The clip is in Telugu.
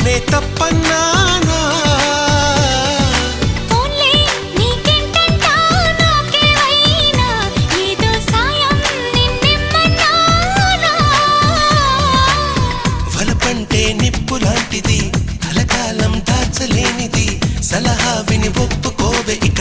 నేనే తప్పన్నానా వలపంటే నిప్పు లాంటిది కలకాలం దాచలేనిది సలహా విని ఒప్పుకోవే ఇక